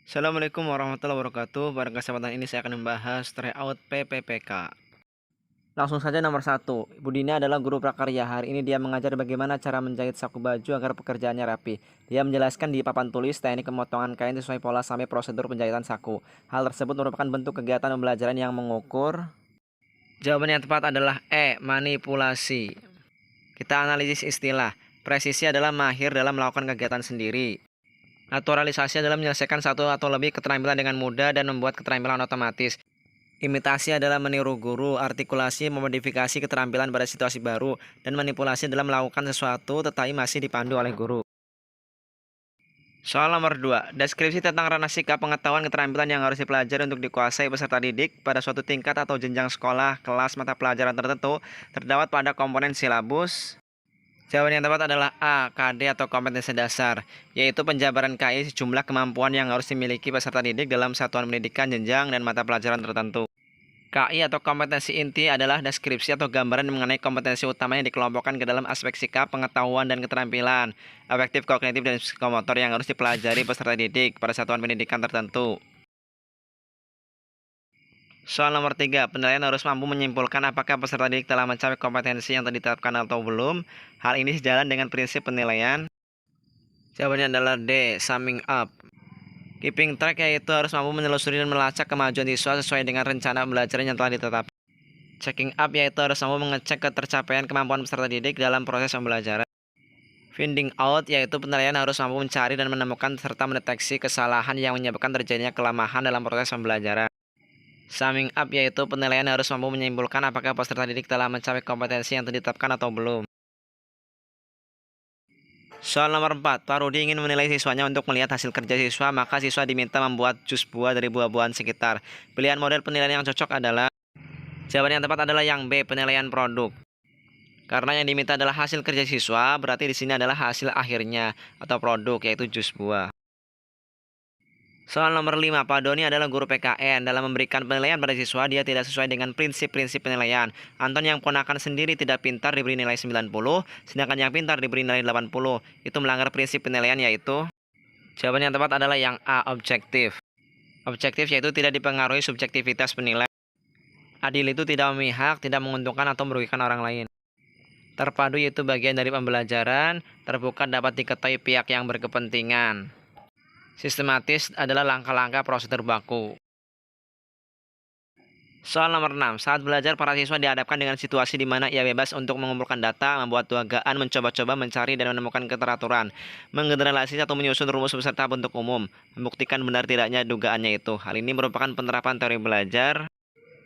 Assalamualaikum warahmatullahi wabarakatuh. Pada kesempatan ini saya akan membahas tryout PPPK. Langsung saja nomor satu. Ibu Dina adalah guru prakarya. Hari ini dia mengajar bagaimana cara menjahit saku baju agar pekerjaannya rapi. Dia menjelaskan di papan tulis teknik pemotongan kain sesuai pola sampai prosedur penjahitan saku. Hal tersebut merupakan bentuk kegiatan pembelajaran yang mengukur. Jawaban yang tepat adalah E. Manipulasi. Kita analisis istilah. Presisi adalah mahir dalam melakukan kegiatan sendiri. Naturalisasi adalah menyelesaikan satu atau lebih keterampilan dengan mudah dan membuat keterampilan otomatis. Imitasi adalah meniru guru, artikulasi memodifikasi keterampilan pada situasi baru, dan manipulasi adalah melakukan sesuatu tetapi masih dipandu oleh guru. Soal nomor 2, deskripsi tentang ranah sikap pengetahuan keterampilan yang harus dipelajari untuk dikuasai peserta didik pada suatu tingkat atau jenjang sekolah, kelas mata pelajaran tertentu, terdapat pada komponen silabus. Jawaban yang tepat adalah A. KD atau kompetensi dasar, yaitu penjabaran KI sejumlah kemampuan yang harus dimiliki peserta didik dalam satuan pendidikan, jenjang, dan mata pelajaran tertentu. KI atau kompetensi inti adalah deskripsi atau gambaran mengenai kompetensi utama yang dikelompokkan ke dalam aspek sikap, pengetahuan, dan keterampilan, afektif, kognitif, dan psikomotor yang harus dipelajari peserta didik pada satuan pendidikan tertentu. Soal nomor 3, penilaian harus mampu menyimpulkan apakah peserta didik telah mencapai kompetensi yang telah ditetapkan atau belum. Hal ini sejalan dengan prinsip penilaian. Jawabannya adalah D. Summing up. Keeping track yaitu harus mampu menelusuri dan melacak kemajuan siswa sesuai dengan rencana pembelajaran yang telah ditetapkan. Checking up yaitu harus mampu mengecek ketercapaian kemampuan peserta didik dalam proses pembelajaran. Finding out yaitu penilaian harus mampu mencari dan menemukan serta mendeteksi kesalahan yang menyebabkan terjadinya kelemahan dalam proses pembelajaran. Summing up yaitu penilaian harus mampu menyimpulkan apakah peserta didik telah mencapai kompetensi yang ditetapkan atau belum. Soal nomor 4, Pak Rudi ingin menilai siswanya untuk melihat hasil kerja siswa, maka siswa diminta membuat jus buah dari buah-buahan sekitar. Pilihan model penilaian yang cocok adalah, jawaban yang tepat adalah yang B, penilaian produk. Karena yang diminta adalah hasil kerja siswa, berarti di sini adalah hasil akhirnya atau produk, yaitu jus buah. Soal nomor 5, Pak Doni adalah guru PKN. Dalam memberikan penilaian pada siswa, dia tidak sesuai dengan prinsip-prinsip penilaian. Anton yang ponakan sendiri tidak pintar diberi nilai 90, sedangkan yang pintar diberi nilai 80. Itu melanggar prinsip penilaian yaitu, jawaban yang tepat adalah yang A, objektif. Objektif yaitu tidak dipengaruhi subjektivitas penilai. Adil itu tidak memihak, tidak menguntungkan atau merugikan orang lain. Terpadu yaitu bagian dari pembelajaran, terbuka dapat diketahui pihak yang berkepentingan. Sistematis adalah langkah-langkah prosedur baku. Soal nomor 6, saat belajar para siswa dihadapkan dengan situasi di mana ia bebas untuk mengumpulkan data, membuat dugaan, mencoba-coba mencari dan menemukan keteraturan, menggeneralisasi atau menyusun rumus beserta bentuk umum, membuktikan benar tidaknya dugaannya itu. Hal ini merupakan penerapan teori belajar.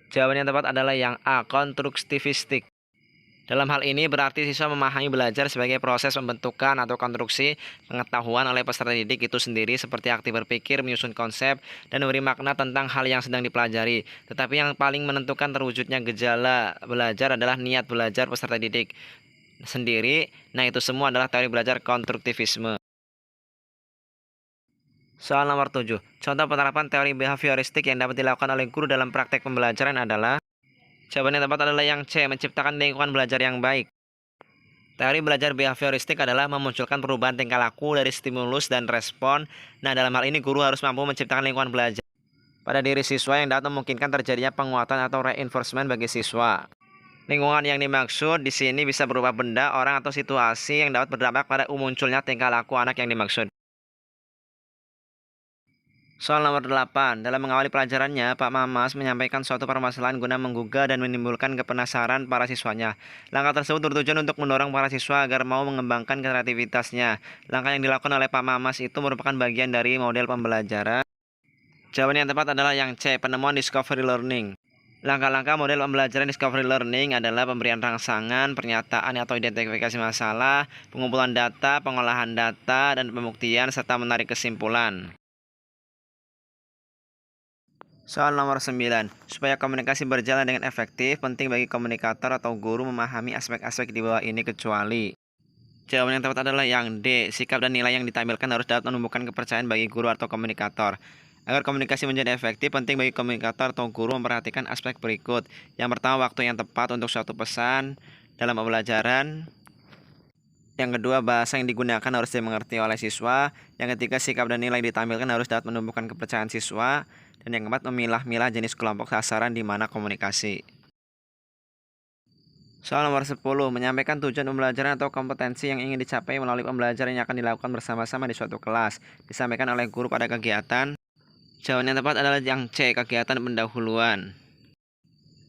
Jawaban yang tepat adalah yang A, konstruktivistik. Dalam hal ini berarti siswa memahami belajar sebagai proses pembentukan atau konstruksi pengetahuan oleh peserta didik itu sendiri seperti aktif berpikir, menyusun konsep, dan memberi makna tentang hal yang sedang dipelajari. Tetapi yang paling menentukan terwujudnya gejala belajar adalah niat belajar peserta didik sendiri. Nah, itu semua adalah teori belajar konstruktivisme. Soal nomor 7. Contoh penerapan teori behavioristik yang dapat dilakukan oleh guru dalam praktek pembelajaran adalah, jawaban yang tepat adalah yang C, menciptakan lingkungan belajar yang baik. Teori belajar behavioristik adalah memunculkan perubahan tingkah laku dari stimulus dan respon. Nah, dalam hal ini guru harus mampu menciptakan lingkungan belajar pada diri siswa yang dapat memungkinkan terjadinya penguatan atau reinforcement bagi siswa. Lingkungan yang dimaksud di sini bisa berupa benda, orang, atau situasi yang dapat berdampak pada munculnya tingkah laku anak yang dimaksud. Soal nomor 8. Dalam mengawali pelajarannya, Pak Mamas menyampaikan suatu permasalahan guna menggugah dan menimbulkan kepenasaran para siswanya. Langkah tersebut bertujuan untuk mendorong para siswa agar mau mengembangkan kreativitasnya. Langkah yang dilakukan oleh Pak Mamas itu merupakan bagian dari model pembelajaran. Jawaban yang tepat adalah yang C, penemuan discovery learning. Langkah-langkah model pembelajaran discovery learning adalah pemberian rangsangan, pernyataan atau identifikasi masalah, pengumpulan data, pengolahan data, dan pembuktian, serta menarik kesimpulan. Soal nomor 9. Supaya komunikasi berjalan dengan efektif, penting bagi komunikator atau guru memahami aspek-aspek di bawah ini kecuali. Jawaban yang tepat adalah yang D. Sikap dan nilai yang ditampilkan harus dapat menumbuhkan kepercayaan bagi guru atau komunikator. Agar komunikasi menjadi efektif, penting bagi komunikator atau guru memperhatikan aspek berikut. Yang pertama, waktu yang tepat untuk suatu pesan dalam pembelajaran. Yang kedua, bahasa yang digunakan harus dimengerti oleh siswa. Yang ketiga, sikap dan nilai ditampilkan harus dapat menumbuhkan kepercayaan siswa. Dan yang keempat, memilah-milah jenis kelompok sasaran di mana komunikasi. Soal nomor 10, menyampaikan tujuan pembelajaran atau kompetensi yang ingin dicapai melalui pembelajaran yang akan dilakukan bersama-sama di suatu kelas. Disampaikan oleh guru pada kegiatan. Jawaban yang tepat adalah yang C, kegiatan pendahuluan.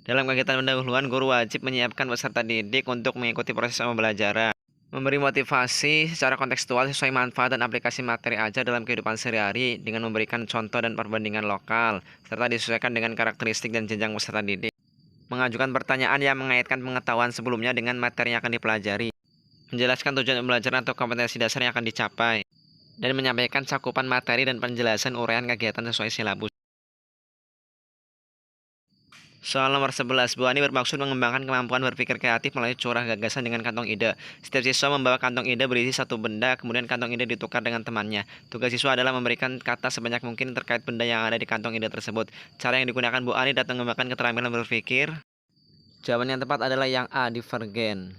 Dalam kegiatan pendahuluan, guru wajib menyiapkan peserta didik untuk mengikuti proses pembelajaran. Memberi motivasi secara kontekstual sesuai manfaat dan aplikasi materi ajar dalam kehidupan sehari-hari dengan memberikan contoh dan perbandingan lokal, serta disesuaikan dengan karakteristik dan jenjang peserta didik. Mengajukan pertanyaan yang mengaitkan pengetahuan sebelumnya dengan materi yang akan dipelajari. Menjelaskan tujuan pembelajaran atau kompetensi dasar yang akan dicapai. Dan menyampaikan cakupan materi dan penjelasan uraian kegiatan sesuai silabus. Soal nomor 11, Bu Ani bermaksud mengembangkan kemampuan berpikir kreatif melalui curah gagasan dengan kantong ide. Setiap siswa membawa kantong ide berisi satu benda, kemudian kantong ide ditukar dengan temannya. Tugas siswa adalah memberikan kata sebanyak mungkin terkait benda yang ada di kantong ide tersebut. Cara yang digunakan Bu Ani dapat mengembangkan keterampilan berpikir. Jawaban yang tepat adalah yang A, divergen.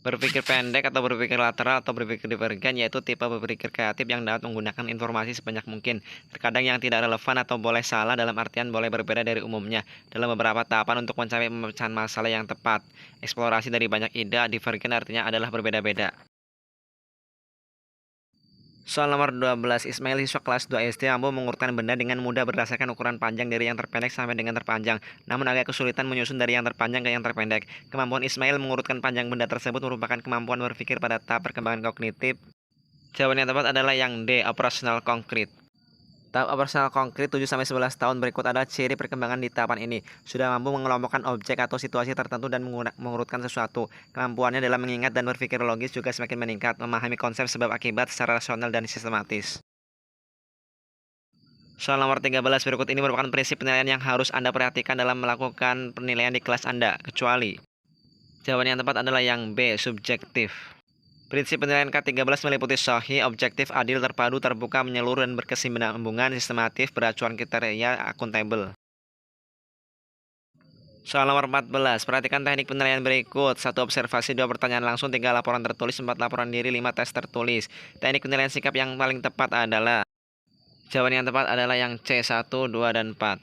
Berpikir pendek atau berpikir lateral atau berpikir divergen yaitu tipe berpikir kreatif yang dapat menggunakan informasi sebanyak mungkin. Terkadang yang tidak relevan atau boleh salah dalam artian boleh berbeda dari umumnya. Dalam beberapa tahapan untuk mencapai pemecahan masalah yang tepat. Eksplorasi dari banyak ide, divergen artinya adalah berbeda-beda. Soal nomor 12, Ismail siswa kelas 2 SD mampu mengurutkan benda dengan mudah berdasarkan ukuran panjang dari yang terpendek sampai dengan terpanjang, namun agak kesulitan menyusun dari yang terpanjang ke yang terpendek. Kemampuan Ismail mengurutkan panjang benda tersebut merupakan kemampuan berpikir pada tahap perkembangan kognitif. Jawaban yang tepat adalah yang D, operasional konkret. Tahap operasional konkret 7-11 tahun berikut adalah ciri perkembangan di tahapan ini. Sudah mampu mengelompokkan objek atau situasi tertentu dan mengurutkan sesuatu. Kemampuannya dalam mengingat dan berpikir logis juga semakin meningkat, memahami konsep sebab akibat secara rasional dan sistematis. Soal nomor 13 berikut ini merupakan prinsip penilaian yang harus Anda perhatikan dalam melakukan penilaian di kelas Anda, kecuali. Jawaban yang tepat adalah yang B, subjektif. Prinsip penilaian K13 meliputi sahih, objektif, adil, terpadu, terbuka, menyeluruh, dan berkesinambungan, sistematif, beracuan kriteria, akuntabel. Soal nomor 14, perhatikan teknik penilaian berikut. 1 observasi, 2 pertanyaan langsung, 3 laporan tertulis, 4 laporan diri, 5 tes tertulis. Teknik penilaian sikap yang paling tepat adalah. Jawaban yang tepat adalah yang C, 1, 2, dan 4.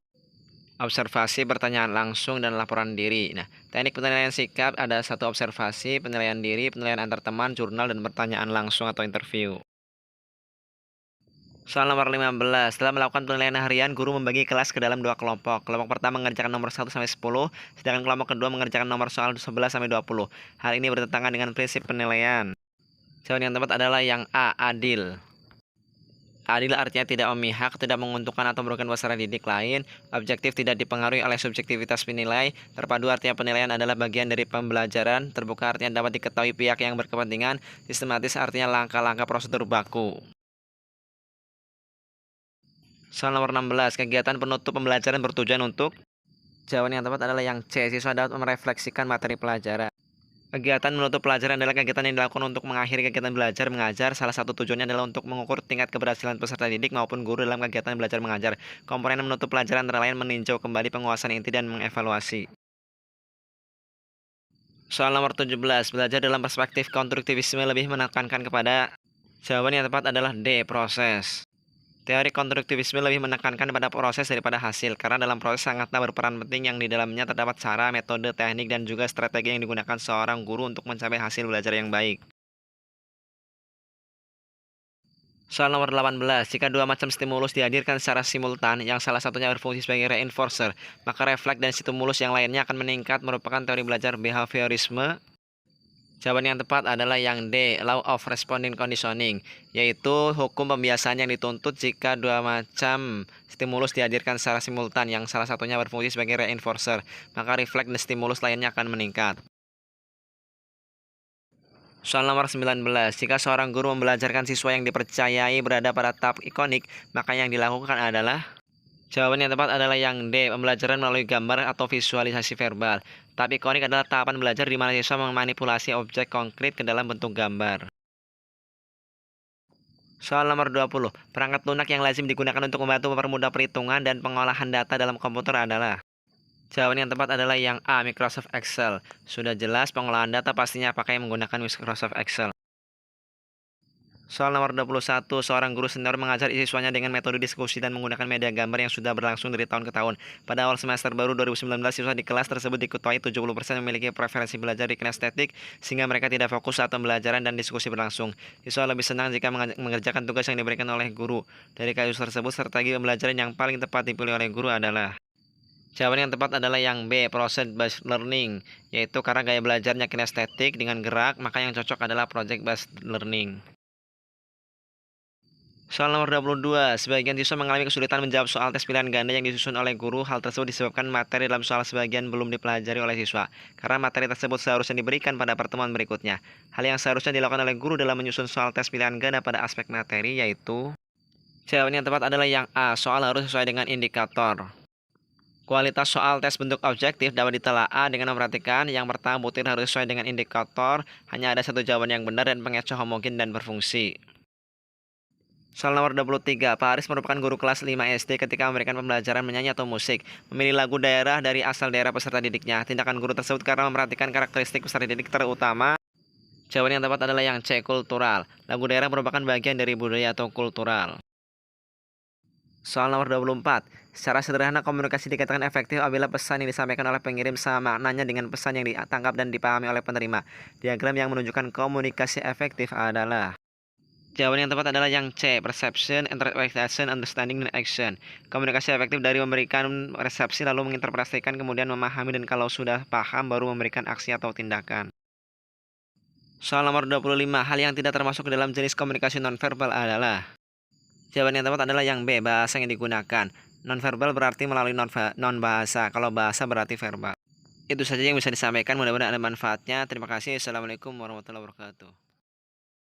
Observasi, pertanyaan langsung, dan laporan diri. Nah, teknik penilaian sikap ada 1 observasi, penilaian diri, penilaian antar teman, jurnal, dan pertanyaan langsung atau interview. Soal nomor 15, setelah melakukan penilaian harian, guru membagi kelas ke dalam 2 kelompok. Kelompok pertama mengerjakan nomor 1-10, sedangkan kelompok kedua mengerjakan nomor soal 11-20. Hal ini bertentangan dengan prinsip penilaian. Jawaban yang tepat adalah yang A, adil. Adil artinya tidak memihak, tidak menguntungkan atau merugikan peserta didik lain. Objektif tidak dipengaruhi oleh subjektivitas penilai. Terpadu artinya penilaian adalah bagian dari pembelajaran. Terbuka artinya dapat diketahui pihak yang berkepentingan. Sistematis artinya langkah-langkah prosedur baku. Soal nomor 16, kegiatan penutup pembelajaran bertujuan untuk. Jawaban yang tepat adalah yang C, siswa dapat merefleksikan materi pelajaran. Kegiatan menutup pelajaran adalah kegiatan yang dilakukan untuk mengakhiri kegiatan belajar mengajar. Salah satu tujuannya adalah untuk mengukur tingkat keberhasilan peserta didik maupun guru dalam kegiatan belajar mengajar. Komponen menutup pelajaran antara lain meninjau kembali penguasaan inti dan mengevaluasi. Soal nomor 17, belajar dalam perspektif konstruktivisme lebih menekankan kepada. Jawaban yang tepat adalah D, proses. Teori konstruktivisme lebih menekankan pada proses daripada hasil, karena dalam proses sangatlah berperan penting yang di dalamnya terdapat cara, metode, teknik, dan juga strategi yang digunakan seorang guru untuk mencapai hasil belajar yang baik. Soal nomor 18, jika 2 macam stimulus dihadirkan secara simultan, yang salah satunya berfungsi sebagai reinforcer, maka refleks dan stimulus yang lainnya akan meningkat merupakan teori belajar behaviorisme. Jawaban yang tepat adalah yang D, Law of Responding Conditioning, yaitu hukum pembiasaan yang dituntut jika 2 macam stimulus dihadirkan secara simultan, yang salah satunya berfungsi sebagai reinforcer, maka refleks dan stimulus lainnya akan meningkat. Soal nomor 19, jika seorang guru membelajarkan siswa yang dipercayai berada pada tahap ikonik, maka yang dilakukan adalah. Jawaban yang tepat adalah yang D, pembelajaran melalui gambar atau visualisasi verbal. Tahap ikonik adalah tahapan belajar di mana siswa memanipulasi objek konkret ke dalam bentuk gambar. Soal nomor 20, perangkat lunak yang lazim digunakan untuk membantu mempermudah perhitungan dan pengolahan data dalam komputer adalah. Jawaban yang tepat adalah yang A, Microsoft Excel. Sudah jelas pengolahan data pastinya pakai menggunakan Microsoft Excel. Soal nomor 21, seorang guru senior mengajar siswanya dengan metode diskusi dan menggunakan media gambar yang sudah berlangsung dari tahun ke tahun. Pada awal semester baru 2019, siswa di kelas tersebut diketahui 70% memiliki preferensi belajar di kinestetik, sehingga mereka tidak fokus saat pembelajaran dan diskusi berlangsung. Siswa lebih senang jika mengerjakan tugas yang diberikan oleh guru. Dari kasus tersebut, strategi pembelajaran yang paling tepat dipilih oleh guru adalah jawaban yang tepat adalah yang B, process based learning, yaitu karena gaya belajarnya kinestetik dengan gerak, maka yang cocok adalah project based learning. Soal nomor 22, sebagian siswa mengalami kesulitan menjawab soal tes pilihan ganda yang disusun oleh guru. Hal tersebut disebabkan materi dalam soal sebagian belum dipelajari oleh siswa, karena materi tersebut seharusnya diberikan pada pertemuan berikutnya. Hal yang seharusnya dilakukan oleh guru dalam menyusun soal tes pilihan ganda pada aspek materi yaitu jawaban yang tepat adalah yang A, soal harus sesuai dengan indikator. Kualitas soal tes bentuk objektif dapat ditelaah dengan memperhatikan yang pertama, butir harus sesuai dengan indikator, hanya ada satu jawaban yang benar dan pengecoh homogen dan berfungsi. Soal nomor 23, Pak Aris merupakan guru kelas 5 SD ketika memberikan pembelajaran menyanyi atau musik. Memilih lagu daerah dari asal daerah peserta didiknya. Tindakan guru tersebut karena memperhatikan karakteristik peserta didik terutama. Jawaban yang tepat adalah yang C, kultural. Lagu daerah merupakan bagian dari budaya atau kultural. Soal nomor 24, secara sederhana komunikasi dikatakan efektif apabila pesan yang disampaikan oleh pengirim sama maknanya dengan pesan yang ditangkap dan dipahami oleh penerima. Diagram yang menunjukkan komunikasi efektif adalah jawaban yang tepat adalah yang C, perception, interpretation, understanding, dan action. Komunikasi efektif dari memberikan resepsi lalu menginterpretasikan kemudian memahami dan kalau sudah paham baru memberikan aksi atau tindakan. Soal nomor 25, hal yang tidak termasuk ke dalam jenis komunikasi nonverbal adalah jawaban yang tepat adalah yang B, bahasa yang digunakan. Nonverbal berarti melalui non-bahasa, kalau bahasa berarti verbal. Itu saja yang bisa disampaikan, mudah-mudahan ada manfaatnya. Terima kasih. Assalamualaikum warahmatullahi wabarakatuh.